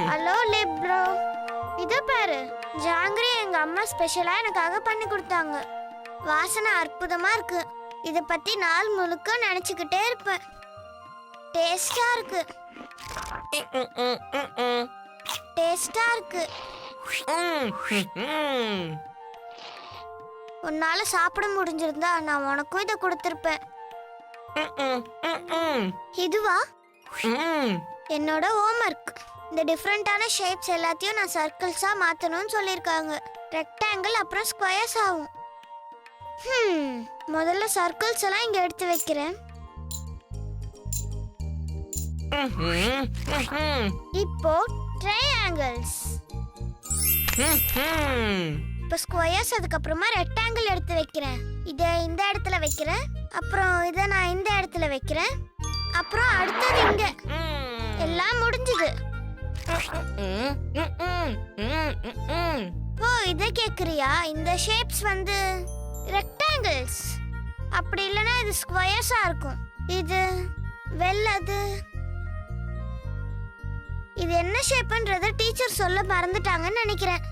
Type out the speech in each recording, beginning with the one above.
Hello லிப்ரோ, இத பாரு. ஜாங்கிரி எங்க அம்மா ஸ்பெஷலா எனக்காக பண்ணி கொடுத்தாங்க. வாசனை அற்புதமா இருக்கு. இத பத்தி நாள் முழுக்க நினைச்சுக்கிட்டே இருப்பேன். டேஸ்டா இருக்கு. டேஸ்டா இருக்கு. உன்னால சாப்பிட முடிஞ்சிருந்தா நான் உனக்கும் இதை கொடுத்திருப்பேன். இதுவா? என்னோட ஹோம்வொர்க். இந்த டிஃப்ரெண்டான ஷேப்ஸ் எல்லாத்தையும் நான் சர்க்கிள்ஸா மாத்தணும்னு சொல்லிருக்காங்க. ரெக்டாங்கிள் அப்புறம் ஸ்கொயர்ஸ் ஆகும். முதல்ல சர்க்கிள்ஸ் எல்லாம் இங்க எடுத்து வைக்கிறேன். இப்போ ட்ரையாங்கிள்ஸ். இப்போ ஸ்கொயர்ஸ், அதுக்கு அப்புறமா ரெக்டாங்கிள் எடுத்து வைக்கிறேன். இதை இந்த இடத்துல வைக்கிறேன். அப்புறம் இதை நான் இந்த இடத்துல வைக்கிறேன். அப்புறம் அடுத்தது இங்க. எல்லாம் முடிஞ்சது. ஓ, இதை கேக்குறியா? இந்த ஷேப்ஸ் வந்து ரெக்டாங்கிள்ஸ். அப்படி இல்லைன்னா இது ஸ்கொயர்ஸா இருக்கும். இது வெள்ளது. இது என்ன ஷேப்ன்றது டீச்சர் சொல்ல மறந்துட்டாங்கன்னு நினைக்கிறேன்.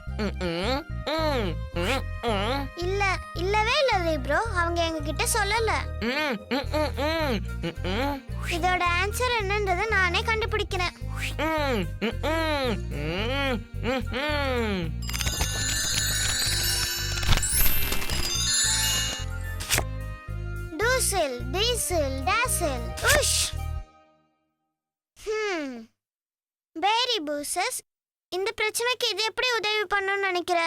இல்லவே இல்ல லிப்ரோ, அவங்க எங்க கிட்ட சொல்லல. இதோட ஆன்சர் என்னன்றதை நானே கண்டுபிடிக்கிறேன். டூசில், டீசில், டாசில், உஷ். பேரி பூசஸ். இந்த பிரச்சனைக்கு இது எப்படி உதவி பண்ணணும்னு நினைக்கிற?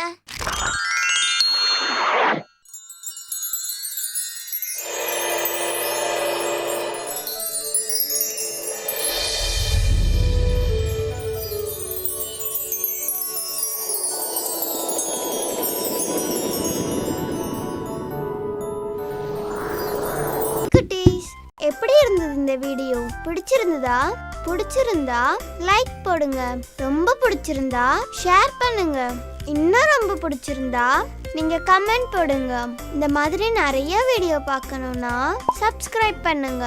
குட்டீஸ், எப்படி இருந்தது இந்த வீடியோ? பிடிச்சிருந்தா லைக் போடுங்க. ரொம்ப பிடிச்சிருந்தா ஷேர் பண்ணுங்க. இன்னும் ரொம்ப பிடிச்சிருந்தா நீங்க கமெண்ட் போடுங்க. இந்த மாதிரி நிறைய வீடியோ பார்க்கணும்னா சப்ஸ்கிரைப் பண்ணுங்க.